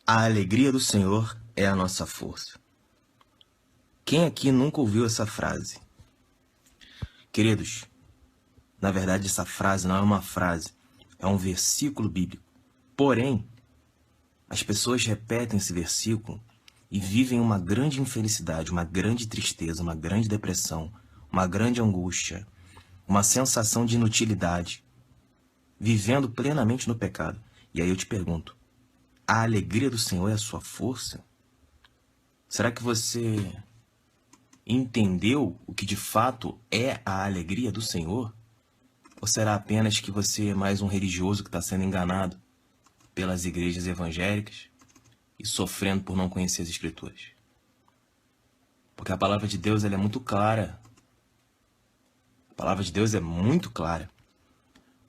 A alegria do Senhor é a nossa força. Quem aqui nunca ouviu essa frase? Queridos, na verdade essa frase não é uma frase, é um versículo bíblico. Porém, as pessoas repetem esse versículo e vivem uma grande infelicidade, uma grande tristeza, uma grande depressão, uma grande angústia, uma sensação de inutilidade, vivendo plenamente no pecado. E aí eu te pergunto, a alegria do Senhor é a sua força? Será que você entendeu o que de fato é a alegria do Senhor? Ou será apenas que você é mais um religioso que está sendo enganado pelas igrejas evangélicas e sofrendo por não conhecer as Escrituras? Porque a palavra de Deus ela é muito clara. A palavra de Deus é muito clara.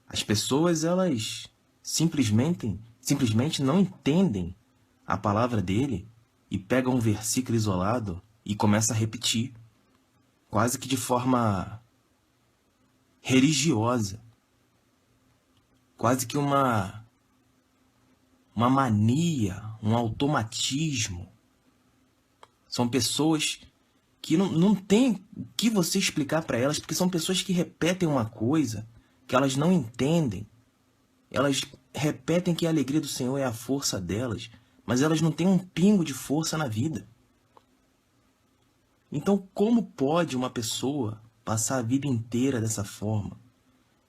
As pessoas elas simplesmente não entendem a palavra dele e pegam um versículo isolado e começam a repetir, quase que de forma religiosa, quase que uma mania, um automatismo. São pessoas que não tem o que você explicar para elas, porque são pessoas que repetem uma coisa que elas não entendem. Elas repetem que a alegria do Senhor é a força delas, mas elas não têm um pingo de força na vida. Então, como pode uma pessoa passar a vida inteira dessa forma,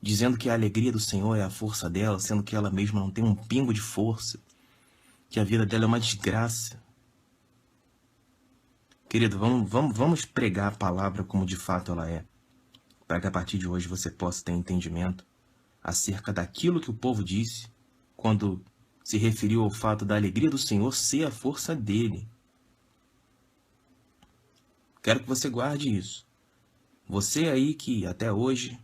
dizendo que a alegria do Senhor é a força dela, sendo que ela mesma não tem um pingo de força, que a vida dela é uma desgraça? Querido, vamos pregar a palavra como de fato ela é, para que a partir de hoje você possa ter entendimento acerca daquilo que o povo disse quando se referiu ao fato da alegria do Senhor ser a força dele. Quero que você guarde isso. Você aí que até hoje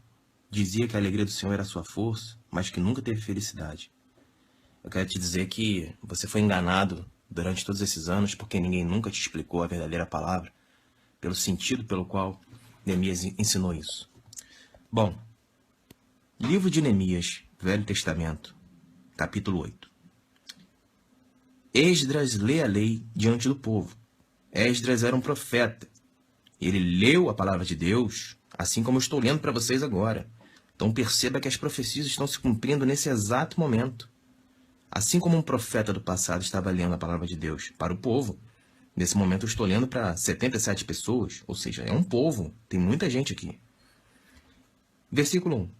dizia que a alegria do Senhor era a sua força, mas que nunca teve felicidade. Eu quero te dizer que você foi enganado durante todos esses anos porque ninguém nunca te explicou a verdadeira palavra, pelo sentido pelo qual Neemias ensinou isso. Bom, livro de Neemias, Velho Testamento, capítulo 8. Esdras lê a lei diante do povo. Esdras era um profeta. Ele leu a palavra de Deus, assim como eu estou lendo para vocês agora. Então perceba que as profecias estão se cumprindo nesse exato momento. Assim como um profeta do passado estava lendo a palavra de Deus para o povo, nesse momento eu estou lendo para 77 pessoas, ou seja, é um povo, tem muita gente aqui. Versículo 1.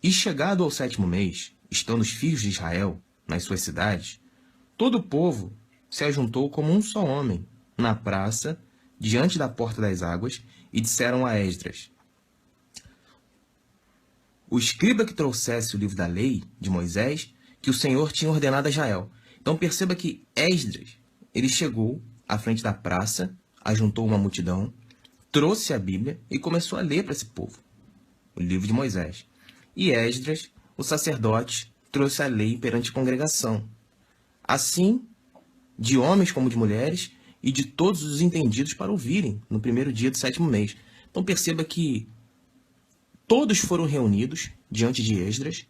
E chegado ao 7º mês, estando os filhos de Israel nas suas cidades, todo o povo se ajuntou como um só homem na praça, diante da porta das águas, e disseram a Esdras, o escriba que trouxesse o livro da lei de Moisés, que o Senhor tinha ordenado a Israel. Então perceba que Esdras, ele chegou à frente da praça, ajuntou uma multidão, trouxe a Bíblia e começou a ler para esse povo o livro de Moisés. E Esdras, o sacerdote, trouxe a lei perante a congregação. Assim, de homens como de mulheres, e de todos os entendidos para ouvirem no primeiro dia do 7º mês. Então perceba que todos foram reunidos diante de Esdras.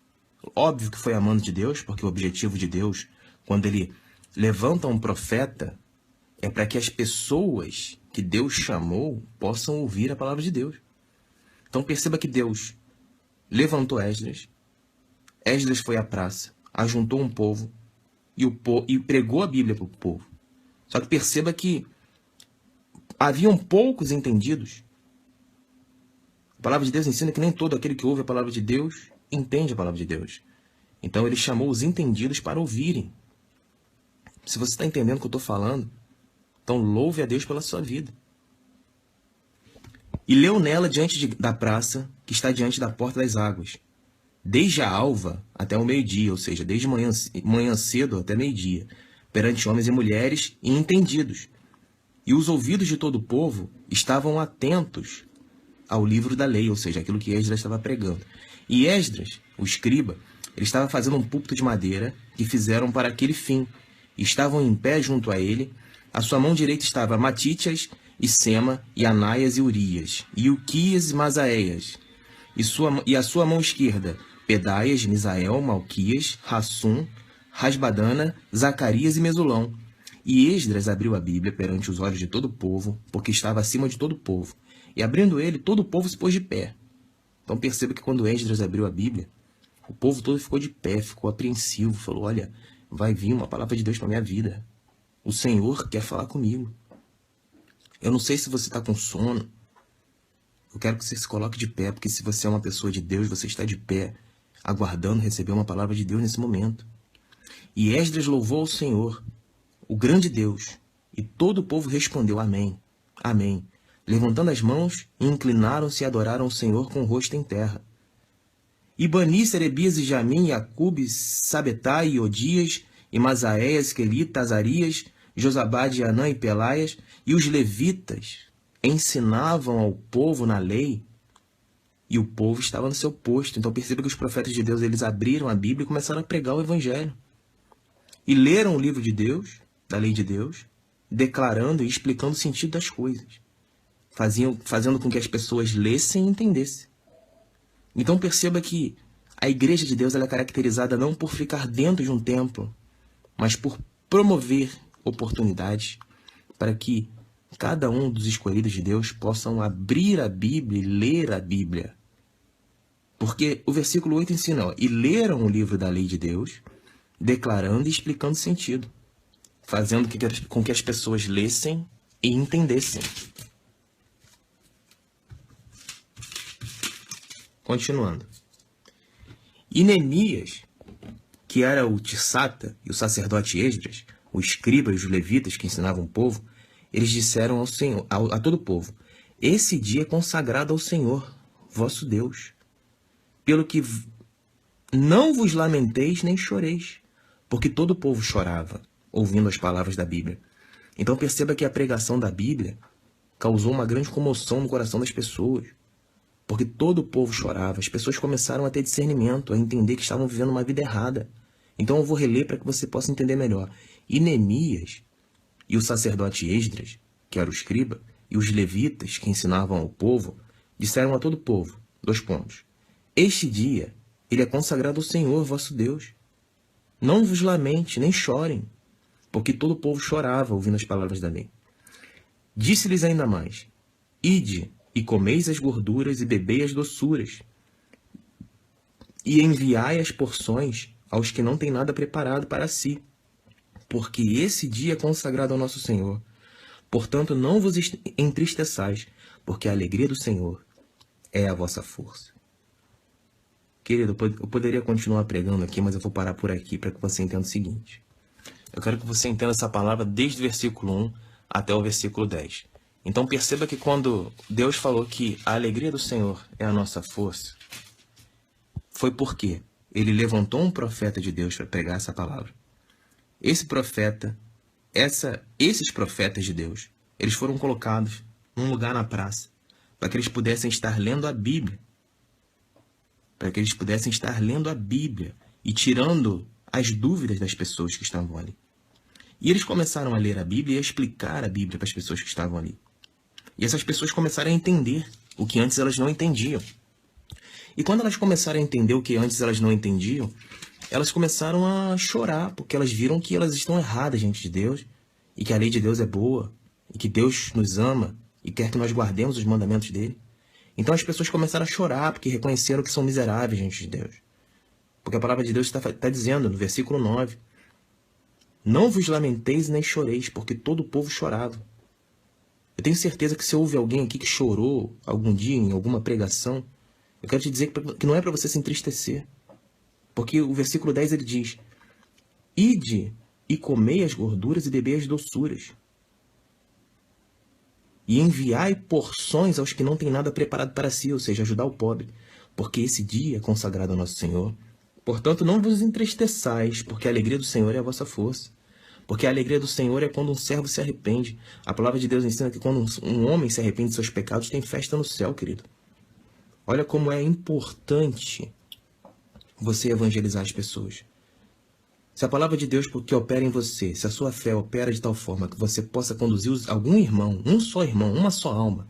Óbvio que foi a mando de Deus, porque o objetivo de Deus, quando ele levanta um profeta, é para que as pessoas que Deus chamou possam ouvir a palavra de Deus. Então perceba que Deus levantou Esdras. Esdras foi à praça, ajuntou um povo e pregou a Bíblia para o povo. Só que perceba que haviam poucos entendidos. A palavra de Deus ensina que nem todo aquele que ouve a palavra de Deus entende a palavra de Deus. Então ele chamou os entendidos para ouvirem. Se você está entendendo o que eu estou falando, então louve a Deus pela sua vida. E leu nela diante da praça, que está diante da porta das águas, desde a alva até o meio-dia, ou seja, desde manhã cedo até meio-dia, perante homens e mulheres e entendidos. E os ouvidos de todo o povo estavam atentos ao livro da lei, ou seja, aquilo que Esdras estava pregando. E Esdras, o escriba, ele estava fazendo um púlpito de madeira que fizeram para aquele fim. E estavam em pé junto a ele. À sua mão direita estava Matitias e Sema, e Anaias e Urias, e Uquias e Masaéias. E a sua mão esquerda, Pedaias, Misael, Malquias, Rassum, Rasbadana, Zacarias e Mesulão. E Esdras abriu a Bíblia perante os olhos de todo o povo, porque estava acima de todo o povo. E abrindo ele, todo o povo se pôs de pé. Então perceba que quando Esdras abriu a Bíblia, o povo todo ficou de pé, ficou apreensivo, falou: olha, vai vir uma palavra de Deus para minha vida. O Senhor quer falar comigo. Eu não sei se você está com sono. Eu quero que você se coloque de pé, porque se você é uma pessoa de Deus, você está de pé, aguardando receber uma palavra de Deus nesse momento. E Esdras louvou ao Senhor, o grande Deus, e todo o povo respondeu: amém, amém, levantando as mãos, inclinaram-se e adoraram o Senhor com o rosto em terra. E Bani, Serebias e Jamim, Acube, Sabetai e Odias, e Masaéias, Quelita, Azarias, Josabade, Anã e Pelaias, e os levitas ensinavam ao povo na lei, e o povo estava no seu posto. Então perceba que os profetas de Deus, eles abriram a Bíblia e começaram a pregar o Evangelho. E leram o livro de Deus, da lei de Deus, declarando e explicando o sentido das coisas, fazendo com que as pessoas lessem e entendessem. Então perceba que a igreja de Deus ela é caracterizada não por ficar dentro de um templo, mas por promover oportunidades para que cada um dos escolhidos de Deus possam abrir a Bíblia e ler a Bíblia. Porque o versículo 8 ensina: ó, e leram o livro da lei de Deus, declarando e explicando o sentido, fazendo com que as pessoas lessem e entendessem. Continuando. E Neemias, que era o Tirsata, e o sacerdote Esdras, o escriba e os levitas que ensinavam o povo, eles disseram ao Senhor, a todo o povo: esse dia é consagrado ao Senhor, vosso Deus, pelo que não vos lamenteis nem choreis, porque todo o povo chorava, ouvindo as palavras da Bíblia. Então perceba que a pregação da Bíblia causou uma grande comoção no coração das pessoas, porque todo o povo chorava. As pessoas começaram a ter discernimento, a entender que estavam vivendo uma vida errada. Então eu vou reler para que você possa entender melhor. E Neemias e o sacerdote Esdras, que era o escriba, e os levitas que ensinavam ao povo, disseram a todo o povo, 2 pontos: este dia ele é consagrado ao Senhor, vosso Deus. Não vos lamente, nem chorem, porque todo o povo chorava ouvindo as palavras da lei. Disse-lhes ainda mais: ide e comeis as gorduras e bebei as doçuras, e enviai as porções aos que não têm nada preparado para si, porque esse dia é consagrado ao nosso Senhor. Portanto, não vos entristeçais, porque a alegria do Senhor é a vossa força. Querido, eu poderia continuar pregando aqui, mas eu vou parar por aqui para que você entenda o seguinte. Eu quero que você entenda essa palavra desde o versículo 1 até o versículo 10. Então perceba que quando Deus falou que a alegria do Senhor é a nossa força, foi porque ele levantou um profeta de Deus para pregar essa palavra. Esse profeta, esses profetas de Deus, eles foram colocados num lugar na praça para que eles pudessem estar lendo a Bíblia. Para que eles pudessem estar lendo a Bíblia e tirando as dúvidas das pessoas que estavam ali. E eles começaram a ler a Bíblia e a explicar a Bíblia para as pessoas que estavam ali. E essas pessoas começaram a entender o que antes elas não entendiam. E quando elas começaram a entender o que antes elas não entendiam, elas começaram a chorar, porque elas viram que elas estão erradas diante de Deus, e que a lei de Deus é boa, e que Deus nos ama, e quer que nós guardemos os mandamentos dele. Então as pessoas começaram a chorar, porque reconheceram que são miseráveis diante de Deus. Porque a palavra de Deus está dizendo, no versículo 9, não vos lamenteis nem choreis, porque todo o povo chorava. Eu tenho certeza que se houve alguém aqui que chorou algum dia em alguma pregação, eu quero te dizer que não é para você se entristecer. Porque o versículo 10 ele diz: ide e comei as gorduras e bebei as doçuras, e enviai porções aos que não têm nada preparado para si, ou seja, ajudar o pobre, porque esse dia é consagrado ao nosso Senhor. Portanto, não vos entristeçais, porque a alegria do Senhor é a vossa força. Porque a alegria do Senhor é quando um servo se arrepende. A palavra de Deus ensina que quando um homem se arrepende de seus pecados, tem festa no céu, querido. Olha como é importante você evangelizar as pessoas. Se a palavra de Deus que opera em você, se a sua fé opera de tal forma que você possa conduzir algum irmão, um só irmão, uma só alma,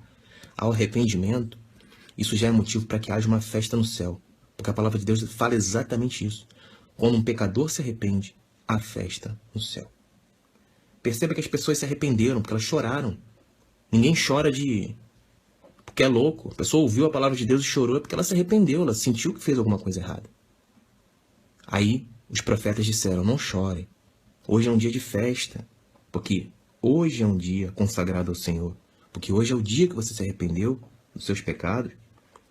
ao arrependimento, isso já é motivo para que haja uma festa no céu. Porque a palavra de Deus fala exatamente isso. Quando um pecador se arrepende, há festa no céu. Perceba que as pessoas se arrependeram, porque elas choraram. Ninguém chora porque é louco. A pessoa ouviu a palavra de Deus e chorou, é porque ela se arrependeu, ela sentiu que fez alguma coisa errada. Aí os profetas disseram, não chorem. Hoje é um dia de festa, porque hoje é um dia consagrado ao Senhor. Porque hoje é o dia que você se arrependeu dos seus pecados.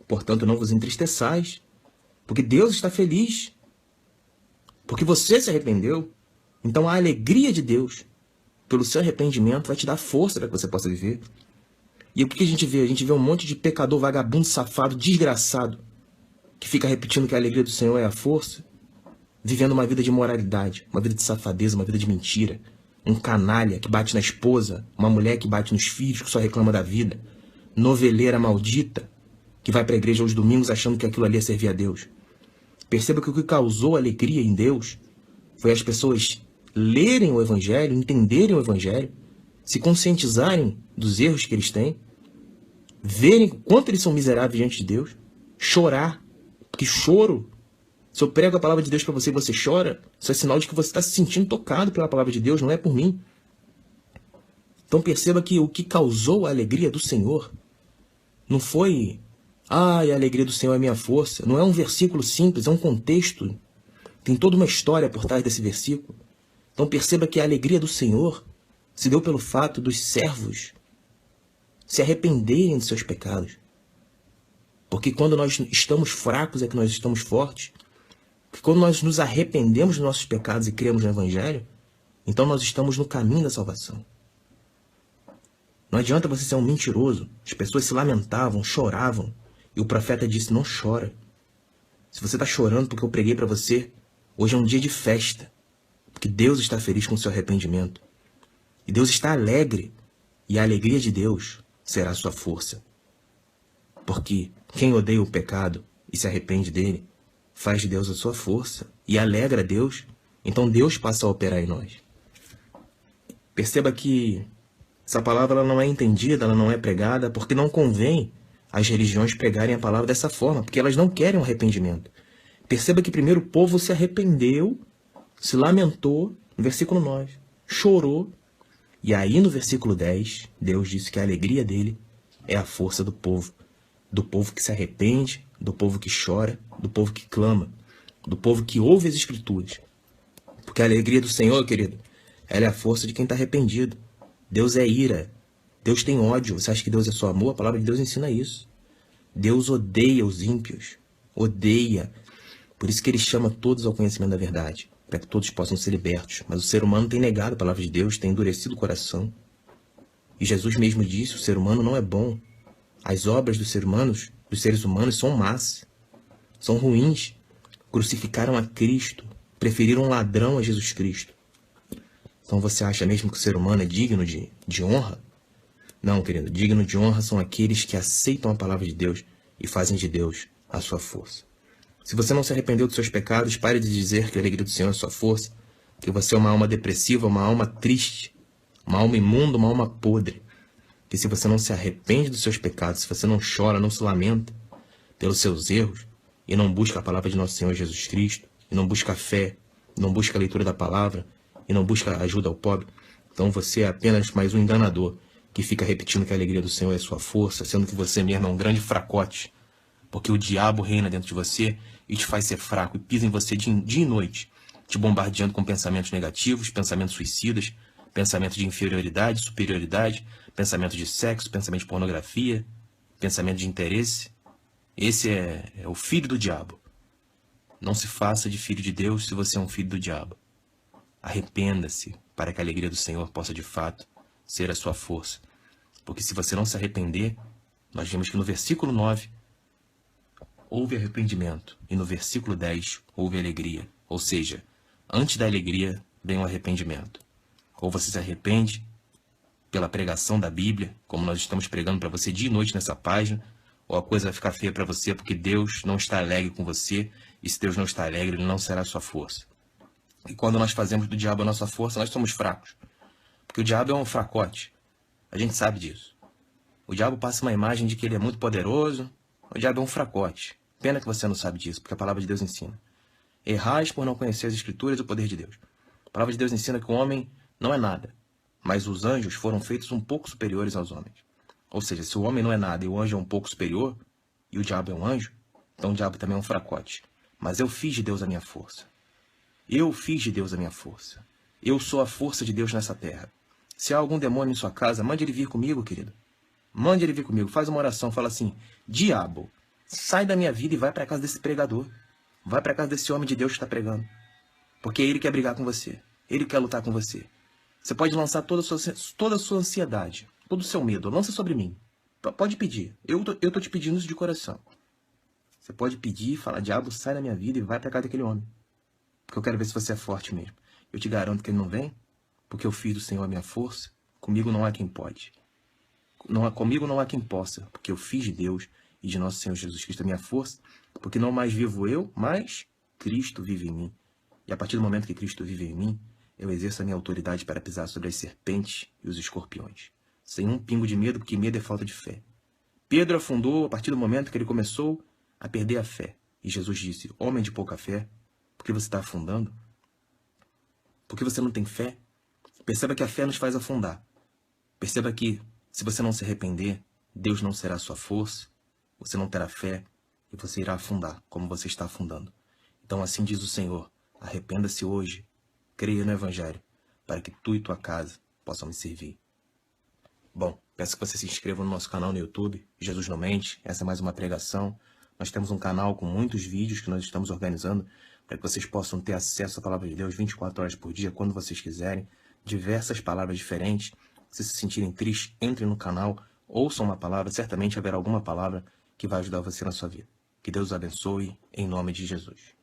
Portanto, não vos entristeçais, porque Deus está feliz. Porque você se arrependeu. Então a alegria de Deus pelo seu arrependimento vai te dar força para que você possa viver. E o que a gente vê? A gente vê um monte de pecador, vagabundo, safado, desgraçado, que fica repetindo que a alegria do Senhor é a força, vivendo uma vida de imoralidade, uma vida de safadeza, uma vida de mentira. Um canalha que bate na esposa, uma mulher que bate nos filhos, que só reclama da vida. Noveleira maldita, que vai para a igreja aos domingos achando que aquilo ali é servir a Deus. Perceba que o que causou alegria em Deus foi as pessoas lerem o Evangelho, entenderem o Evangelho, se conscientizarem dos erros que eles têm, verem quanto eles são miseráveis diante de Deus, chorar, porque choro, se eu prego a palavra de Deus para você e você chora, isso é sinal de que você está se sentindo tocado pela palavra de Deus, não é por mim. Então perceba que o que causou a alegria do Senhor não foi, a alegria do Senhor é minha força, não é um versículo simples, é um contexto, tem toda uma história por trás desse versículo. Então perceba que a alegria do Senhor se deu pelo fato dos servos se arrependerem de seus pecados. Porque quando nós estamos fracos é que nós estamos fortes. Porque quando nós nos arrependemos dos nossos pecados e cremos no Evangelho, então nós estamos no caminho da salvação. Não adianta você ser um mentiroso. As pessoas se lamentavam, choravam. E o profeta disse, não chora. Se você está chorando porque eu preguei para você, hoje é um dia de festa. Porque Deus está feliz com o seu arrependimento. E Deus está alegre. E a alegria de Deus será a sua força. Porque quem odeia o pecado e se arrepende dele, faz de Deus a sua força e alegra a Deus. Então Deus passa a operar em nós. Perceba que essa palavra ela não é entendida, ela não é pregada, porque não convém as religiões pregarem a palavra dessa forma, porque elas não querem um arrependimento. Perceba que primeiro o povo se arrependeu, se lamentou, no versículo 9, chorou, e aí no versículo 10, Deus disse que a alegria dele é a força do povo que se arrepende, do povo que chora, do povo que clama, do povo que ouve as Escrituras. Porque a alegria do Senhor, querido, ela é a força de quem está arrependido. Deus é ira. Deus tem ódio. Você acha que Deus é só amor? A palavra de Deus ensina isso. Deus odeia os ímpios. Odeia. Por isso que ele chama todos ao conhecimento da verdade, para que todos possam ser libertos. Mas o ser humano tem negado a palavra de Deus, tem endurecido o coração. E Jesus mesmo disse, o ser humano não é bom. As obras dos seres humanos são más, são ruins. Crucificaram a Cristo, preferiram um ladrão a Jesus Cristo. Então você acha mesmo que o ser humano é digno de honra? Não, querido, digno de honra são aqueles que aceitam a palavra de Deus e fazem de Deus a sua força. Se você não se arrependeu dos seus pecados, pare de dizer que a alegria do Senhor é a sua força, que você é uma alma depressiva, uma alma triste, uma alma imunda, uma alma podre. Que se você não se arrepende dos seus pecados, se você não chora, não se lamenta pelos seus erros, e não busca a palavra de nosso Senhor Jesus Cristo, e não busca a fé, não busca a leitura da palavra, e não busca ajuda ao pobre, então você é apenas mais um enganador que fica repetindo que a alegria do Senhor é sua força, sendo que você mesmo é um grande fracote, porque o diabo reina dentro de você e te faz ser fraco e pisa em você dia e noite, te bombardeando com pensamentos negativos, pensamentos suicidas, pensamento de inferioridade, superioridade, pensamento de sexo, pensamento de pornografia, pensamento de interesse. Esse é o filho do diabo. Não se faça de filho de Deus se você é um filho do diabo. Arrependa-se para que a alegria do Senhor possa de fato ser a sua força. Porque se você não se arrepender, nós vemos que no versículo 9 houve arrependimento e no versículo 10 houve alegria. Ou seja, antes da alegria vem o arrependimento. Ou você se arrepende pela pregação da Bíblia, como nós estamos pregando para você dia e noite nessa página, ou a coisa vai ficar feia para você porque Deus não está alegre com você, e se Deus não está alegre, Ele não será a sua força. E quando nós fazemos do diabo a nossa força, nós somos fracos. Porque o diabo é um fracote. A gente sabe disso. O diabo passa uma imagem de que ele é muito poderoso. O diabo é um fracote. Pena que você não sabe disso, porque a palavra de Deus ensina. Errais por não conhecer as Escrituras e o poder de Deus. A palavra de Deus ensina que o homem não é nada. mas os anjos foram feitos um pouco superiores aos homens. Ou seja, se o homem não é nada e o anjo é um pouco superior, e o diabo é um anjo, então o diabo também é um fracote. Mas eu fiz de Deus a minha força. Eu fiz de Deus a minha força. Eu sou a força de Deus nessa terra. Se há algum demônio em sua casa, mande ele vir comigo, querido. Mande ele vir comigo. Faz uma oração, fala assim: diabo, sai da minha vida e vai para a casa desse pregador. Vai para a casa desse homem de Deus que está pregando. Porque ele quer brigar com você. Ele quer lutar com você. Você pode lançar toda a sua ansiedade, todo o seu medo. Lança sobre mim. Pode pedir. Eu tô te pedindo isso de coração. Você pode pedir e falar: diabo, sai da minha vida e vai para casa daquele homem. Porque eu quero ver se você é forte mesmo. Eu te garanto que ele não vem, porque eu fiz do Senhor a minha força. Comigo não há quem pode. Comigo não há quem possa, porque eu fiz de Deus e de nosso Senhor Jesus Cristo a minha força, porque não mais vivo eu, mas Cristo vive em mim. E a partir do momento que Cristo vive em mim, eu exerço a minha autoridade para pisar sobre as serpentes e os escorpiões. Sem um pingo de medo, porque medo é falta de fé. Pedro afundou a partir do momento que ele começou a perder a fé. E Jesus disse: homem de pouca fé, por que você está afundando? Por que você não tem fé? Perceba que a fé nos faz afundar. Perceba que, se você não se arrepender, Deus não será sua força, você não terá fé e você irá afundar, como você está afundando. Então assim diz o Senhor: arrependa-se hoje, creia no Evangelho, para que tu e tua casa possam me servir. Bom, peço que você se inscreva no nosso canal no YouTube, Jesus Não Mente. Essa é mais uma pregação. Nós temos um canal com muitos vídeos que nós estamos organizando para que vocês possam ter acesso à Palavra de Deus 24 horas por dia, quando vocês quiserem. Diversas palavras diferentes. Se sentirem tristes, entrem no canal, ouçam uma palavra, certamente haverá alguma palavra que vai ajudar você na sua vida. Que Deus os abençoe, em nome de Jesus.